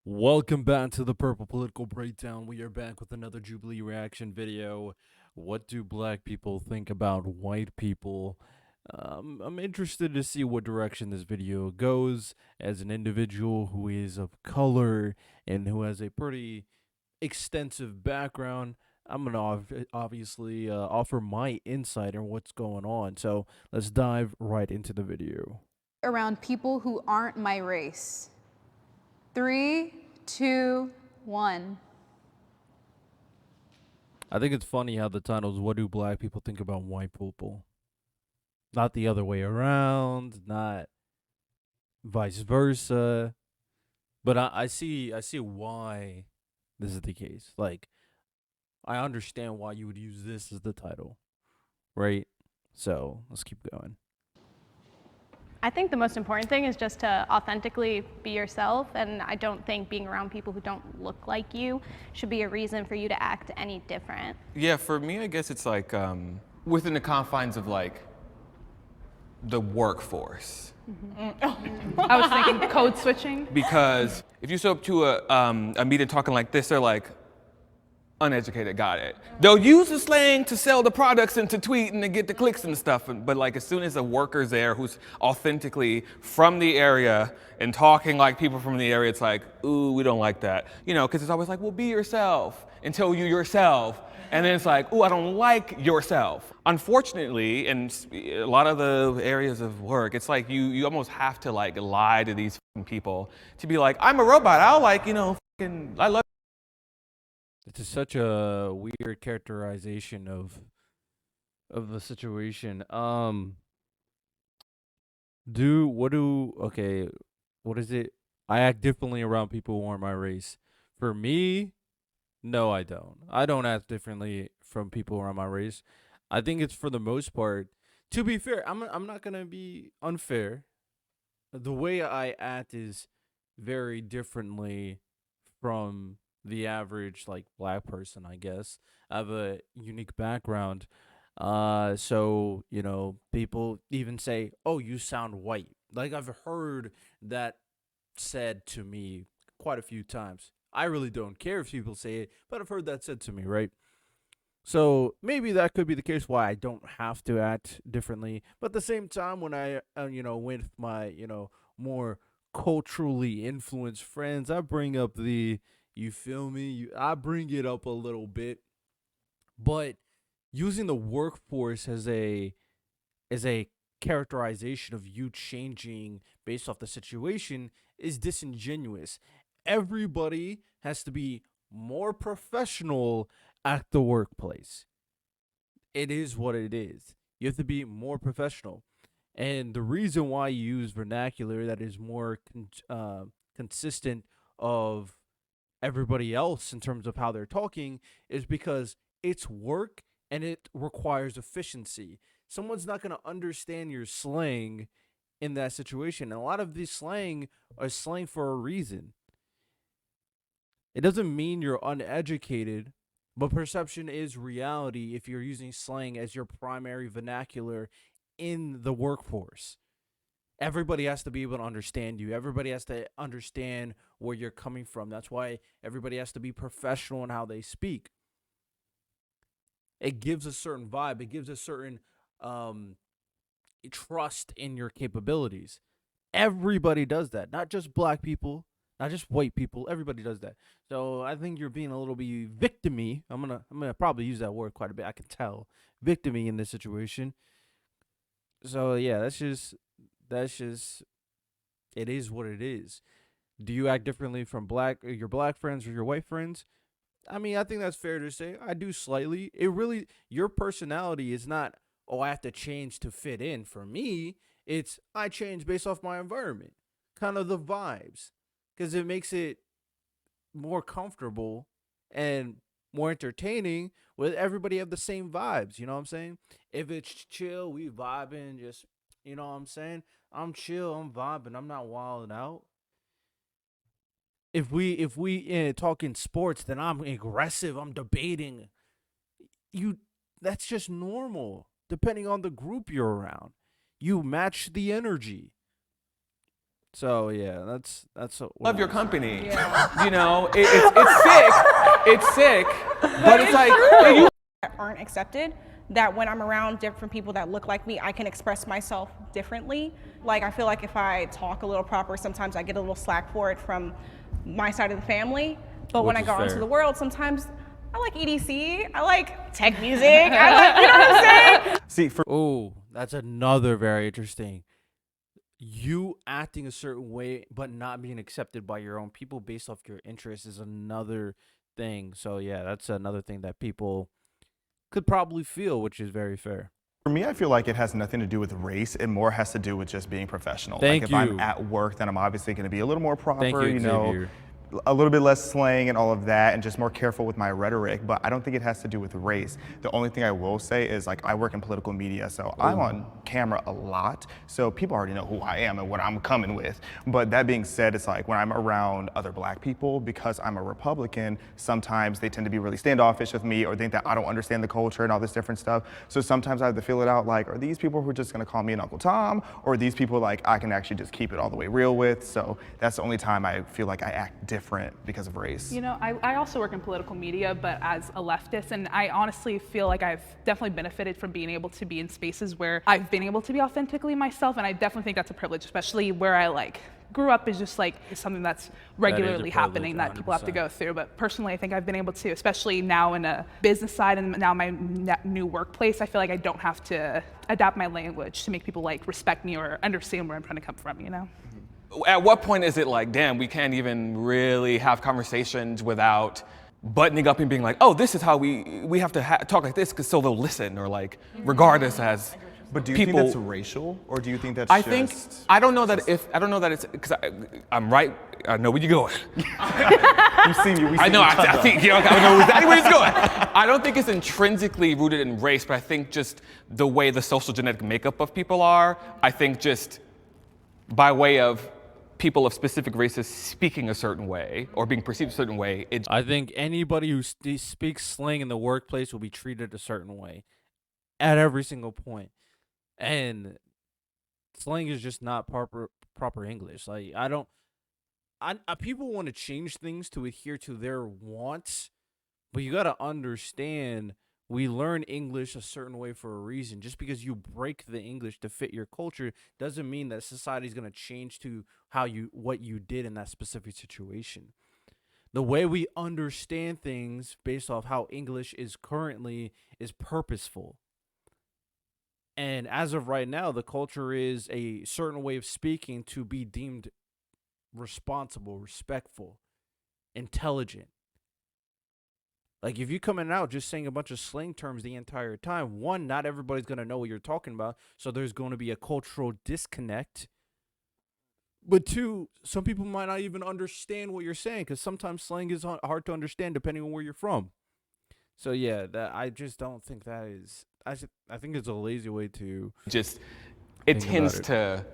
Welcome back to the Purple Political Breakdown. We are back with another Jubilee reaction video. What do black people think about white people? I'm interested to see what direction this video goes as an individual who is of color and who has a pretty extensive background. I'm going to obviously offer my insight on what's going on. So let's dive right into the video. Around people who aren't my race. 3, 2, 1. I think it's funny how the title is "What do black people think about white people?" Not the other way around, not vice versa. But I see why this is the case. Like, I understand why you would use this as the title, right? So let's keep going. I think the most important thing is just to authentically be yourself, and I don't think being around people who don't look like you should be a reason for you to act any different. Yeah, for me, I guess it's like within the confines of like the workforce. I was thinking code switching. Because if you show up to a meeting talking like this, they're like, uneducated, got it. They'll use the slang to sell the products and to tweet and to get the clicks and stuff. But like as soon as a worker's there who's authentically from the area and talking like people from the area, it's like, ooh, we don't like that. You know, because it's always like, well, be yourself until you yourself. And then it's like, ooh, I don't like yourself. Unfortunately, in a lot of the areas of work, it's like you almost have to like lie to these people to be like, I'm a robot. I'll like, I love. It's just such a weird characterization of the situation. Okay, what is it? I act differently around people who aren't my race. For me, no, I don't. I don't act differently from people around my race. I think it's for the most part. To be fair, I'm not gonna be unfair. The way I act is very differently from the average like black person, I guess. I have a unique background. So, people even say, "Oh, you sound white." Like I've heard that said to me quite a few times. I really don't care if people say it, but I've heard that said to me, right? So maybe that could be the case why I don't have to act differently. But at the same time, when I, with my, more culturally influenced friends, I bring up you feel me? I bring it up a little bit. But using the workforce as a characterization of you changing based off the situation is disingenuous. Everybody has to be more professional at the workplace. It is what it is. You have to be more professional. And the reason why you use vernacular that is more consistent of everybody else in terms of how they're talking is because it's work and it requires efficiency. Someone's not going to understand your slang in that situation. And a lot of these slang are slang for a reason. It doesn't mean you're uneducated, but perception is reality if you're using slang as your primary vernacular in the workforce. Everybody has to be able to understand you. Everybody has to understand where you're coming from. That's why everybody has to be professional in how they speak. It gives a certain vibe. It gives a certain trust in your capabilities. Everybody does that. Not just black people, not just white people. Everybody does that. So I think you're being a little bit victimy. I'm gonna probably use that word quite a bit. I can tell victimy in this situation. So yeah, that's just it is what it is. Do you act differently from your black friends or your white friends? I mean, I think that's fair to say. I do slightly. Your personality is not, oh, I have to change to fit in. For me, it's I change based off my environment, kind of the vibes, because it makes it more comfortable and more entertaining with everybody have the same vibes. You know what I'm saying? If it's chill, we vibing, just, you know what I'm saying? I'm chill, I'm vibing, I'm not wilding out. If we talking sports, then I'm aggressive. I'm debating. You That's just normal. Depending on the group you're around, you match the energy. So yeah, that's what Love your I- company. You know, it's sick. It's sick, but it's like you that aren't accepted, that when I'm around different people that look like me, I can express myself differently. Like, I feel like if I talk a little proper, sometimes I get a little slack for it from my side of the family. But when Which I is go out into fair. the world, sometimes I like EDC, I like tech music, I like, you know what I'm saying? See, for Oh, that's another very interesting. You acting a certain way but not being accepted by your own people based off your interests is another thing. So yeah, that's another thing that people could probably feel, which is very fair. For me, I feel like it has nothing to do with race. It more has to do with just being professional. Thank like if you. I'm at work, then I'm obviously going to be a little more proper, Thank you, you know, Xavier. a little bit less slang and all of that, and just more careful with my rhetoric. But I don't think it has to do with race. The only thing I will say is, like, I work in political media, so I'm on camera a lot. So people already know who I am and what I'm coming with. But that being said, it's like when I'm around other black people, because I'm a Republican, sometimes they tend to be really standoffish with me or think that I don't understand the culture and all this different stuff. So sometimes I have to feel it out, like, are these people who are just gonna call me an Uncle Tom, or are these people like I can actually just keep it all the way real with? So that's the only time I feel like I act different because of race. You know, I also work in political media, but as a leftist, and I honestly feel like I've definitely benefited from being able to be in spaces where I've been able to be authentically myself, and I definitely think that's a privilege, especially where I like grew up is just like it's something that's regularly happening that people have to 100%. go through. But personally, I think I've been able to, especially now in a business side and now my new workplace, I feel like I don't have to adapt my language to make people like respect me or understand where I'm trying to come from, you know? At what point is it like, damn, we can't even really have conversations without buttoning up and being like, oh, this is how we have to talk like this, because so they'll listen, or like, regardless as But do you people. think that's racial, or do you think that's I just... think I don't know that it's because I'm right. I know where you're going. You've seen me. We've I seen know. each I other. think I know exactly where it's going. I don't think it's intrinsically rooted in race, but I think just the way the social genetic makeup of people are. I think just by way of people of specific races speaking a certain way or being perceived a certain way, I think anybody who speaks slang in the workplace will be treated a certain way at every single point. And slang is just not proper English. Like people want to change things to adhere to their wants, but you got to understand we learn English a certain way for a reason. Just because you break the English to fit your culture doesn't mean that society is going to change to what you did in that specific situation. The way we understand things based off how English is currently is purposeful. And as of right now, the culture is a certain way of speaking to be deemed responsible, respectful, intelligent. Like, if you coming out just saying a bunch of slang terms the entire time, one, not everybody's going to know what you're talking about, so there's going to be a cultural disconnect. But two, some people might not even understand what you're saying, because sometimes slang is hard to understand depending on where you're from. So yeah, that I just don't think that is... I think it's a lazy way to... just it Think tends about to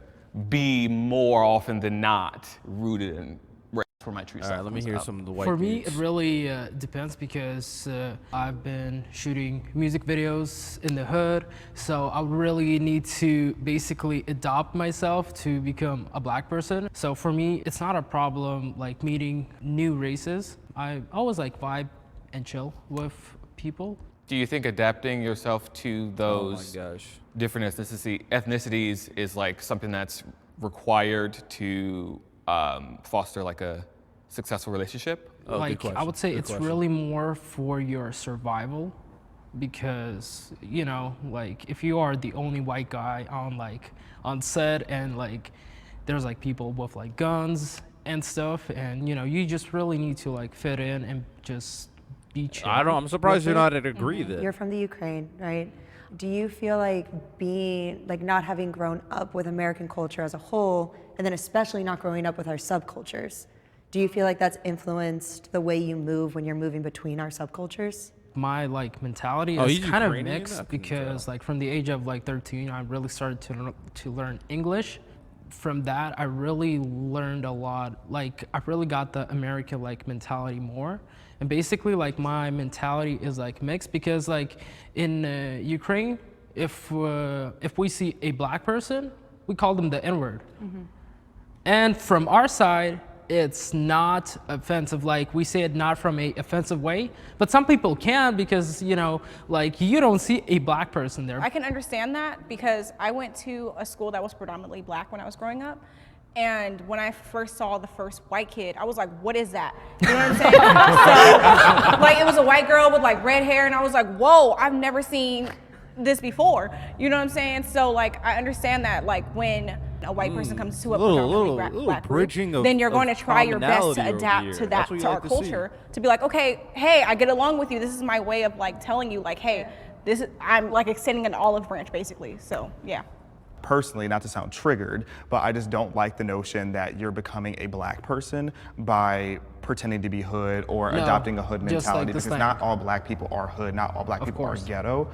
be more often than not rooted in race. For my true All self right, let me comes hear out. some of the white For me, dudes. it really depends because I've been shooting music videos in the hood, so I really need to basically adopt myself to become a black person. So for me, it's not a problem like meeting new races. I always like vibe and chill with people. Do you think adapting yourself to those Oh my gosh. different ethnicities is like something that's required to foster like a successful relationship? Oh, good Like I question. would say Good it's question. really more for your survival because you know like if you are the only white guy on set and like there's like people with like guns and stuff and you know you just really need to like fit in and just be chill. I'm surprised you're not at agree then. You're from the Ukraine, right? Do you feel like not having grown up with American culture as a whole, and then especially not growing up with our subcultures, do you feel like that's influenced the way you move when you're moving between our subcultures? My like mentality Oh, is he's kind of Ukrainian? mixed I couldn't because like from the age of like 13 I really started to learn English. From that I really learned a lot. Like I really got the American like mentality more. And basically like my mentality is like mixed because like in Ukraine if we see a black person we call them the N-word. And from our side, it's not offensive. Like, we say it not from a offensive way, but some people can, because, you know, like, you don't see a black person there. I can understand that because I went to a school that was predominantly black when I was growing up. And when I first saw the first white kid, I was like, what is that? You know what I'm saying? So, like, it was a white girl with like red hair, and I was like, whoa, I've never seen this before. You know what I'm saying? So, like, I understand that, like, when a white person comes to a predominantly black group, then you're going to try your best to adapt to that, to our culture, to be like, okay, hey, I get along with you. This is my way of like telling you, like, hey, this is, I'm like extending an olive branch, basically. So, yeah. Personally, not to sound triggered, but I just don't like the notion that you're becoming a black person by pretending to be hood or adopting a hood mentality, because not all black people are hood, not all black people are ghetto.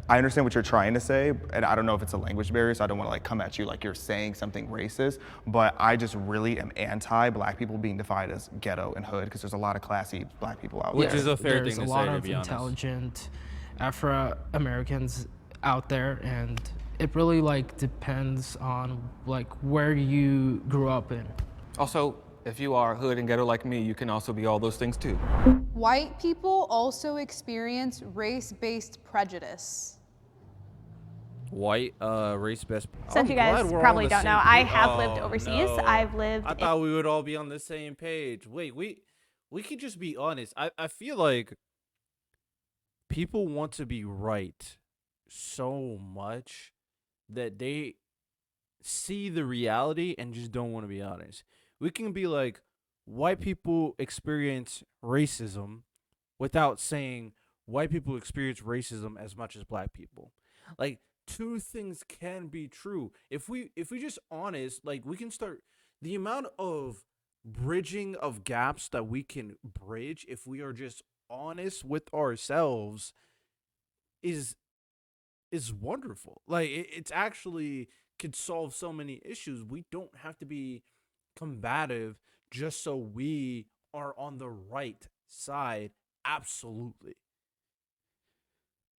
I understand what you're trying to say, and I don't know if it's a language barrier, so I don't want to like come at you like you're saying something racist, but I just really am anti black people being defined as ghetto and hood, because there's a lot of classy black people out there. Which is a fair thing to say, to be honest. There's a lot of intelligent Afro-Americans out there, and it really like depends on like where you grew up in. Also, if you are hood and ghetto like me, you can also be all those things too. White people also experience race-based prejudice. White race-based. Since you guys probably don't know, I have lived overseas. No. I've lived. I thought we would all be on the same page. Wait, we could just be honest. I feel like people want to be right so much that they see the reality and just don't want to be honest. We can be like, white people experience racism without saying white people experience racism as much as black people. Like, two things can be true. If we just honest, like, we can start the amount of bridging of gaps that we can bridge if we are just honest with ourselves is wonderful. Like, it's actually could solve so many issues. We don't have to be combative just so we are on the right side. Absolutely.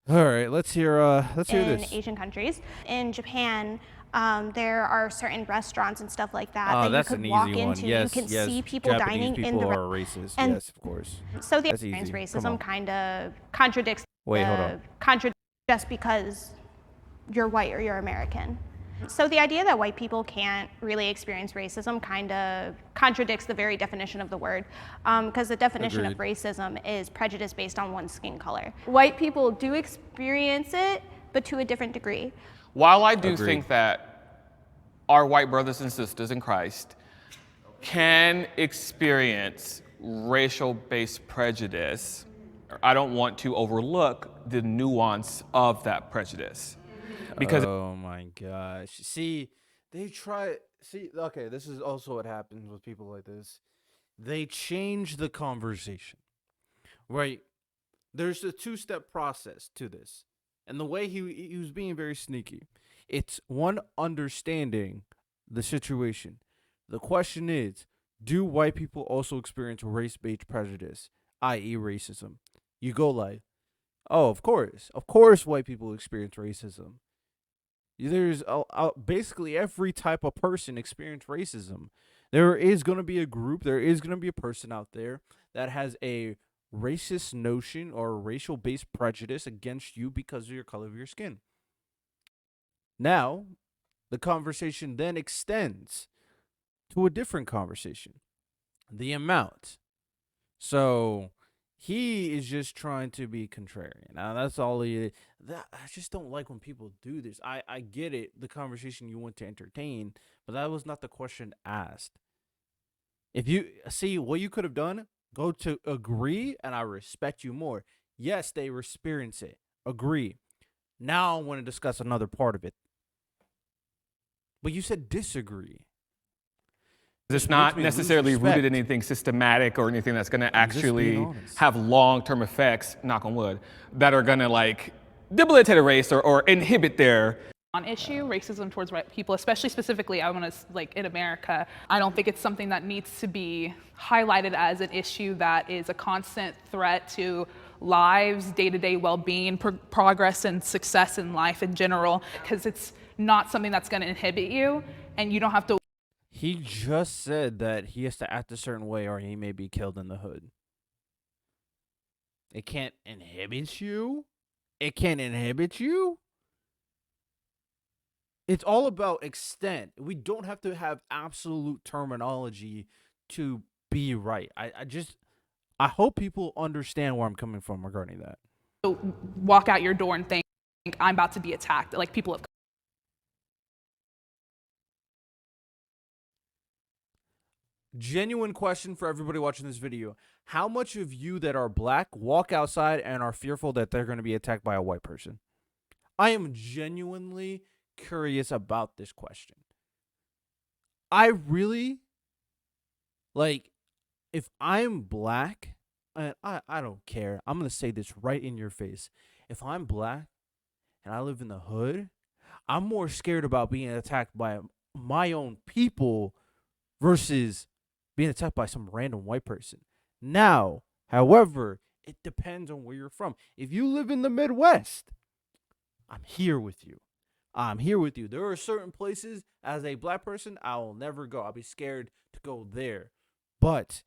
All right, let's hear this. In Asian countries, in Japan, there are certain restaurants and stuff like that that you could walk into. Yes, you can yes. see people Japanese dining people in the are racist. and yes, of course. So the That's experience easy. Come racism on. kind of contradicts. Wait, hold on. Contradicts just because you're white or you're American. So the idea that white people can't really experience racism kind of contradicts the very definition of the word, because the definition of racism is prejudice based on one's skin color. White people do experience it, but to a different degree. While I do think that our white brothers and sisters in Christ can experience racial-based prejudice, I don't want to overlook the nuance of that prejudice. Because oh my gosh. See, okay, this is also what happens with people like this. They change the conversation. Right? There's a two-step process to this. And the way he was being very sneaky. It's one, understanding the situation. The question is, do white people also experience race-based prejudice, i.e. racism? You go like, oh, of course white people experience racism. There's basically every type of person experience racism. There is going to be a group, there is going to be a person out there that has a racist notion or racial-based prejudice against you because of your color of your skin. Now, the conversation then extends to a different conversation. The amount. So he is just trying to be contrarian. Now, that's all he is. I just don't like when people do this. I get it, the conversation you want to entertain, but that was not the question asked. If you see what you could have done, go to agree, and I respect you more. Yes, they experience it. Agree. Now I want to discuss another part of it. But you said disagree. It's not necessarily rooted in anything systematic or anything that's going to actually have long-term effects, knock on wood, that are going to like debilitate a race or inhibit their issue, racism towards white people, especially specifically, I want to like in America. I don't think it's something that needs to be highlighted as an issue that is a constant threat to lives, day-to-day well-being, progress and success in life in general, because it's not something that's going to inhibit you, and you don't have to. He just said that he has to act a certain way or he may be killed in the hood. It can't inhibit you. It can't inhibit you. It's all about extent. We don't have to have absolute terminology to be right. I hope people understand where I'm coming from regarding that. Walk out your door and think I'm about to be attacked. Like people have. Genuine question for everybody watching this video. How much of you that are black walk outside and are fearful that they're going to be attacked by a white person? I am genuinely curious about this question. I really, like, if I'm black, and I don't care. I'm going to say this right in your face. If I'm black and I live in the hood, I'm more scared about being attacked by my own people versus being attacked by some random white person. Now, however, it depends on where you're from. If you live in the Midwest, I'm here with you. I'm here with you. There are certain places as a black person I will never go. I'll be scared to go there. But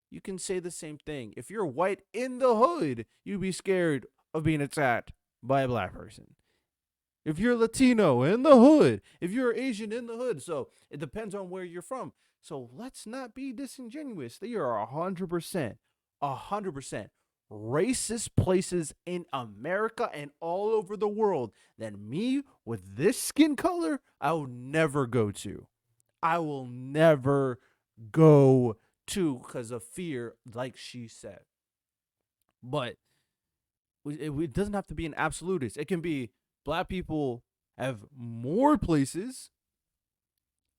you can say the same thing. If you're white in the hood, you'd be scared of being attacked by a black person. If you're Latino in the hood, if you're Asian in the hood. So it depends on where you're from. So let's not be disingenuous. They are 100% racist places in America and all over the world that me with this skin color, I will never go to. I will never go to because of fear, like she said. But it doesn't have to be an absolutist. It can be black people have more places,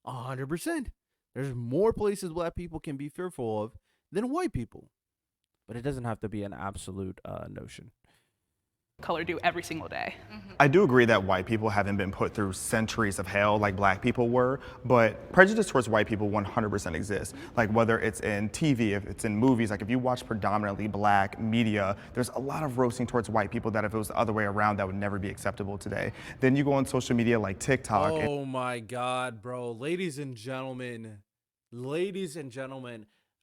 100%. There's more places black people can be fearful of than white people. But it doesn't have to be an absolute notion. Color do every single day. I do agree that white people haven't been put through centuries of hell like black people were, but prejudice towards white people 100% exists. Like whether it's in TV, if it's in movies, like if you watch predominantly black media, there's a lot of roasting towards white people that if it was the other way around, that would never be acceptable today. Then you go on social media like TikTok. Oh my God, bro. Ladies and gentlemen,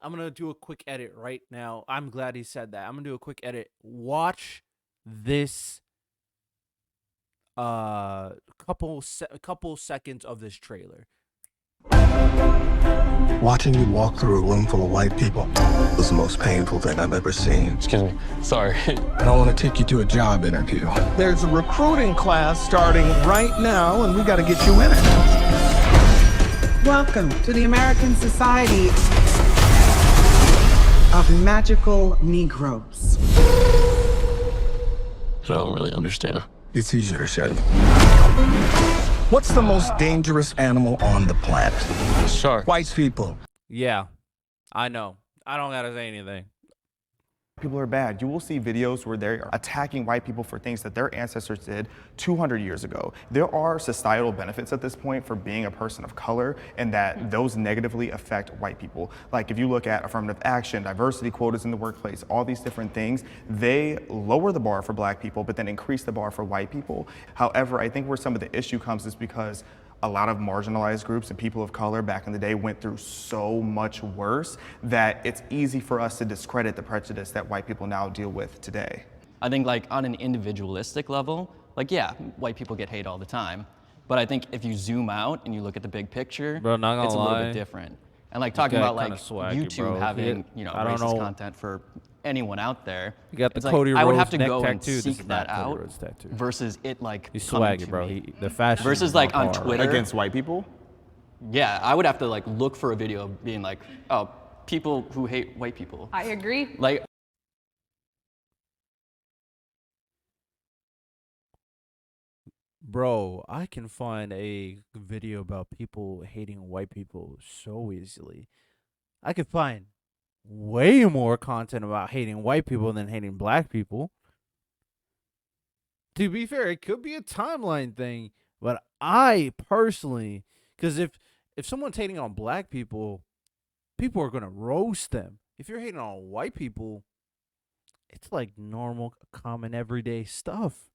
I'm going to do a quick edit right now. I'm glad he said that. I'm going to do a quick edit. Watch this couple seconds of this trailer. Watching you walk through a room full of white people was the most painful thing I've ever seen. Excuse me. Sorry. I don't want to take you to a job interview. There's a recruiting class starting right now, and we got to get you in it. Welcome to the American Society of Magical Negroes. I don't really understand. It's easier to say. What's the most dangerous animal on the planet? Shark. White people. Yeah, I know. I don't got to say anything. People are bad. You will see videos where they're attacking white people for things that their ancestors did 200 years ago. There are societal benefits at this point for being a person of color, and that those negatively affect white people. Like if you look at affirmative action, diversity quotas in the workplace, all these different things, they lower the bar for black people, but then increase the bar for white people. However, I think where some of the issue comes is because a lot of marginalized groups and people of color back in the day went through so much worse that it's easy for us to discredit the prejudice that white people now deal with today. I think like on an individualistic level, like yeah, white people get hate all the time. But I think if you zoom out and you look at the big picture, Bro, not gonna it's a little lie. bit different. And like talking about like swaggy, YouTube bro. having, you know, I don't racist know. content for anyone out there. You got the it's like, Cody I would Rhodes have to neck go and tattoo. This seek is that not Cody out Rhodes tattoo. versus it like He's coming swaggy, to bro. me. The fashion Versus is like my on part. Twitter. Against white people? Yeah, I would have to like look for a video being like, oh, people who hate white people. I agree. Like, Bro, I can find a video about people hating white people so easily. I could find way more content about hating white people than hating black people. To be fair, it could be a timeline thing, but I personally, because if someone's hating on black people, people are gonna roast them. If you're hating on white people, it's like normal, common, everyday stuff.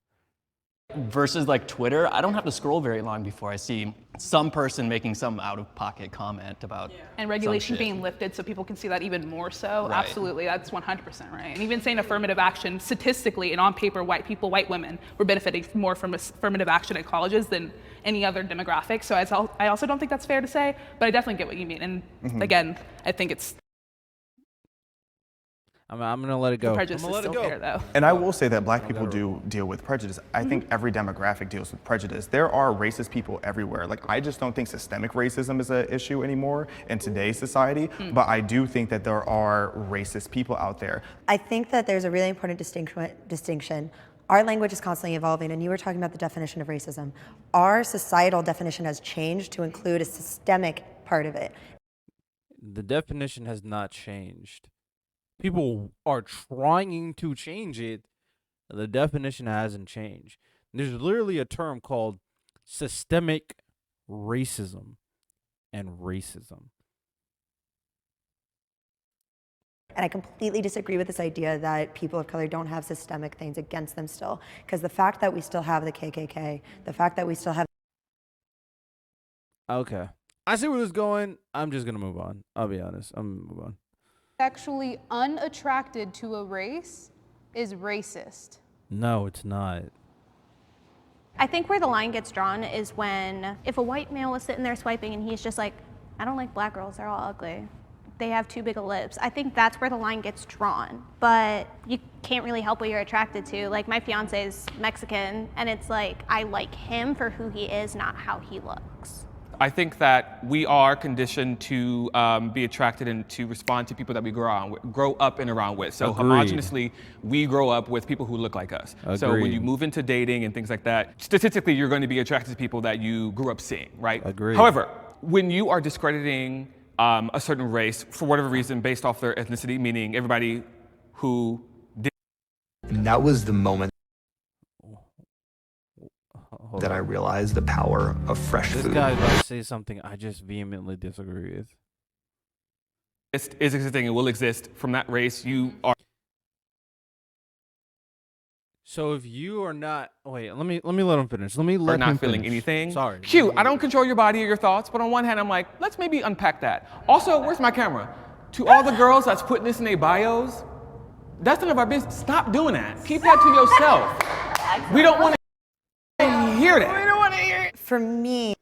Versus like Twitter, I don't have to scroll very long before I see some person making some out-of-pocket comment about And regulation some shit. being lifted so people can see that even more so. Right. Absolutely, that's 100% right. And even saying affirmative action, statistically and on paper, white people, white women were benefiting more from affirmative action at colleges than any other demographic. So I also don't think that's fair to say, but I definitely get what you mean. And again, I think it's I'm gonna let it go. prejudice is still there though. And I will say that black people do deal with prejudice. I think every demographic deals with prejudice. There are racist people everywhere. Like, I just don't think systemic racism is an issue anymore in today's society, but I do think that there are racist people out there. I think that there's a really important distinction. Our language is constantly evolving, and you were talking about the definition of racism. Our societal definition has changed to include a systemic part of it. The definition has not changed. People are trying to change it. The definition hasn't changed. There's literally a term called systemic racism and racism. And I completely disagree with this idea that people of color don't have systemic things against them still. Because the fact that we still have the KKK, the fact that we still have... Okay. I see where this is going. I'm just going to move on. I'll be honest. I'm going to move on. Sexually unattracted to a race is racist. No, it's not. I think where the line gets drawn is when, if a white male was sitting there swiping and he's just like, I don't like black girls, they're all ugly. They have too big of lips. I think that's where the line gets drawn. But you can't really help what you're attracted to. Like, my fiance is Mexican, and it's like, I like him for who he is, not how he looks. I think that we are conditioned to be attracted and to respond to people that we grow up and around with. So Agreed. homogeneously, we grow up with people who look like us. So when you Agreed. move into dating and things like that, statistically, you're going to be attracted to people that you grew up seeing, right? Agreed. However, when you are discrediting a certain race for whatever reason based off their ethnicity, meaning everybody who did. And that was the moment Hold that on. I realized the power of fresh This food. guy's about to say something I just vehemently disagree with. Is existing and will exist from that race, you are. So if you are not, wait, let me let him finish. Let me let Are him not feeling finish. anything. Sorry. Q, I don't control your body or your thoughts, but on one hand, I'm like, let's maybe unpack that. Also, where's my camera? To all the girls that's putting this in their bios, that's none of our business. Stop doing that. Keep that to yourself. We don't want to hear that. We don't want to hear it. For me,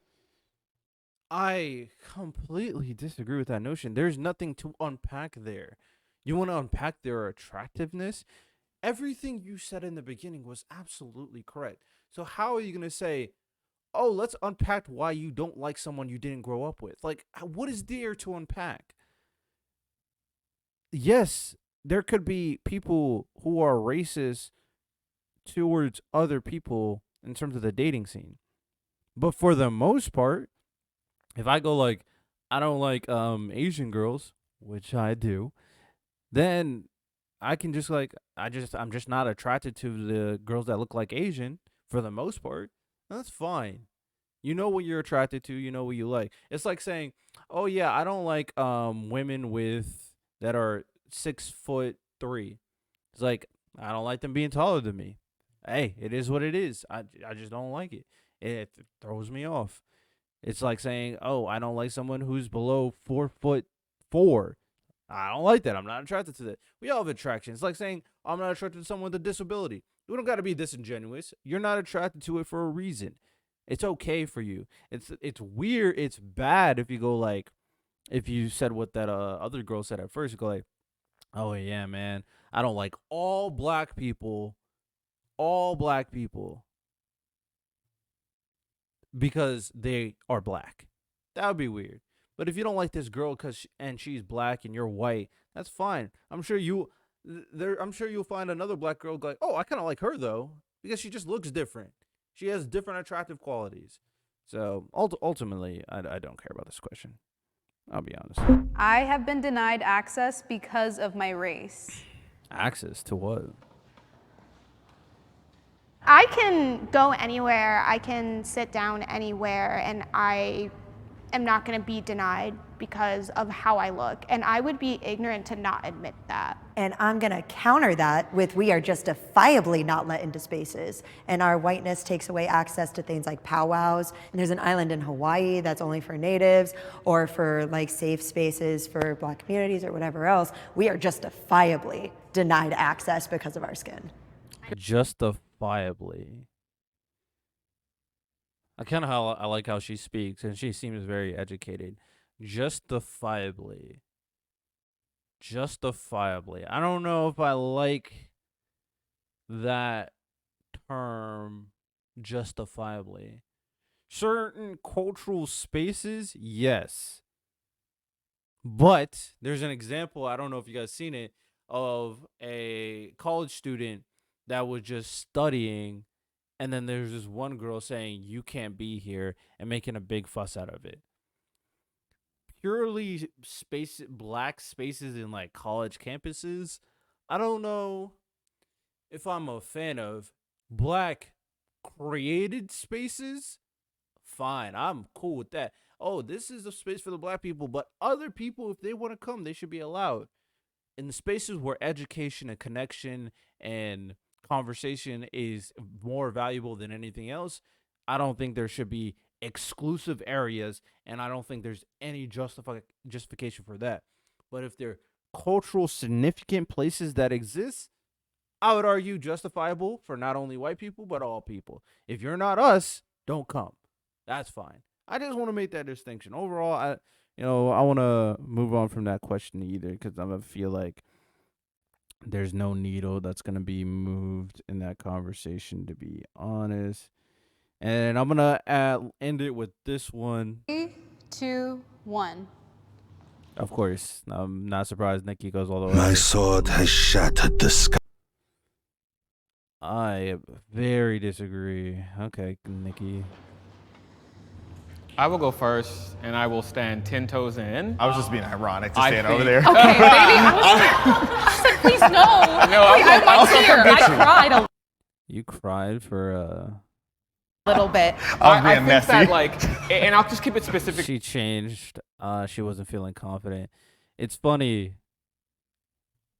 I completely disagree with that notion. There's nothing to unpack there. You want to unpack their attractiveness? Everything you said in the beginning was absolutely correct. So how are you going to say, oh, let's unpack why you don't like someone you didn't grow up with? Like, what is there to unpack? Yes, there could be people who are racist towards other people in terms of the dating scene. But for the most part, if I go like, I don't like Asian girls, which I do, then I can just like, I'm just not attracted to the girls that look like Asian for the most part. That's fine. You know what you're attracted to, you know what you like. It's like saying, oh yeah, I don't like women that are 6'3". It's like, I don't like them being taller than me. Hey, it is what it is. I just don't like it. It throws me off. It's like saying, oh, I don't like someone who's below 4'4". I don't like that. I'm not attracted to that. We all have attraction. It's like saying, I'm not attracted to someone with a disability. We don't got to be disingenuous. You're not attracted to it for a reason. It's okay for you. It's weird. It's bad if you go like, if you said what that other girl said at first, you go like, oh yeah, man, I don't like all black people because they are black. That would be weird. But if you don't like this girl and she's black and you're white, that's fine. I'm sure you'll find another black girl go like, oh, I kind of like her though because she just looks different. She has different attractive qualities. So ultimately, I don't care about this question. I'll be honest. I have been denied access because of my race. Access to what? I can go anywhere, I can sit down anywhere, and I am not going to be denied because of how I look. And I would be ignorant to not admit that. And I'm gonna counter that with we are justifiably not let into spaces. And our whiteness takes away access to things like powwows. And there's an island in Hawaii that's only for natives or for like safe spaces for Black communities or whatever else. We are justifiably denied access because of our skin. Justifiably. I like how she speaks, and she seems very educated. Justifiably. I don't know if I like that term, justifiably. Certain cultural spaces, yes. But there's an example, I don't know if you guys seen it, of a college student that was just studying, and then there's this one girl saying, "You can't be here," and making a big fuss out of it. Purely black spaces in like college campuses, I don't know if I'm a fan of. Black created spaces, fine, I'm cool with that. Oh, this is a space for the black people, but other people, if they want to come, they should be allowed. In the spaces where education and connection and conversation is more valuable than anything else, I don't think there should be exclusive areas, and I don't think there's any justification for that. But if they're cultural significant places that exist, I would argue justifiable for not only white people but all people. If you're not us, don't come. That's fine. I just want to make that distinction. Overall, I want to move on from that question either, because I feel like there's no needle that's going to be moved in that conversation, to be honest. And I'm going to end it with this one. 3, 2, 1. Of course, I'm not surprised Nikki goes all the way. My sword has shattered the sky. I very disagree. Okay, Nikki. I will go first, and I will stand 10 toes in. I was just being ironic to stand over there. Okay, baby. I said, please no. No, I was here. I cried a You cried for Little bit. I was being think messy. that, like, and I'll just keep it specific. She changed. She wasn't feeling confident. It's funny.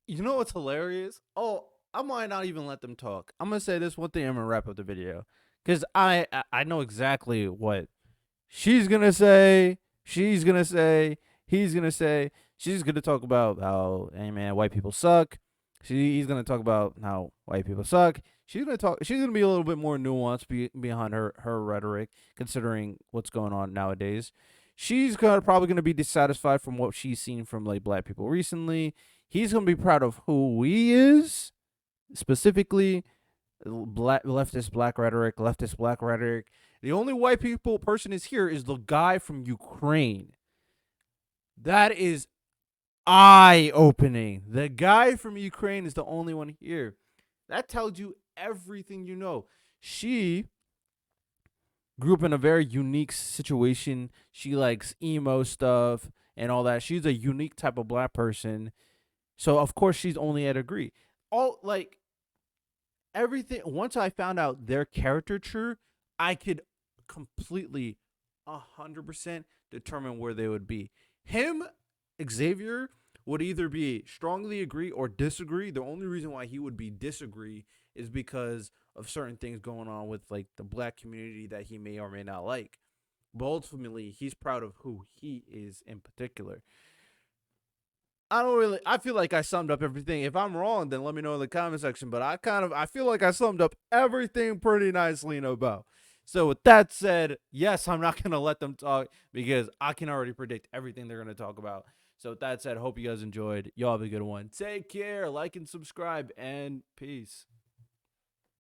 You know what's hilarious? Oh, I might not even let them talk. I'm gonna say this one thing. I'm gonna wrap up the video, because I know exactly what she's gonna say. She's gonna say. He's gonna say. She's gonna talk about how, hey man, white people suck. He's gonna talk about how white people suck. She's gonna be a little bit more nuanced behind her rhetoric, considering what's going on nowadays. She's probably gonna be dissatisfied from what she's seen from like black people recently. He's gonna be proud of who he is, specifically leftist black rhetoric. The only white people person is here is the guy from Ukraine. That is eye-opening. The guy from Ukraine is the only one here. That tells you everything you know. She grew up in a very unique situation. She likes emo stuff and all that. She's a unique type of black person. So, of course, she's only at agree. Everything. Once I found out their caricature, I could completely 100% determine where they would be. Him, Xavier, would either be strongly agree or disagree. The only reason why he would be disagree is because of certain things going on with like the black community that he may or may not like. But ultimately, he's proud of who he is in particular. I feel like I summed up everything. If I'm wrong, then let me know in the comment section. But I feel like I summed up everything pretty nicely, Bo. So with that said, yes, I'm not going to let them talk because I can already predict everything they're going to talk about. So with that said, hope you guys enjoyed. Y'all have a good one. Take care, like and subscribe, and peace.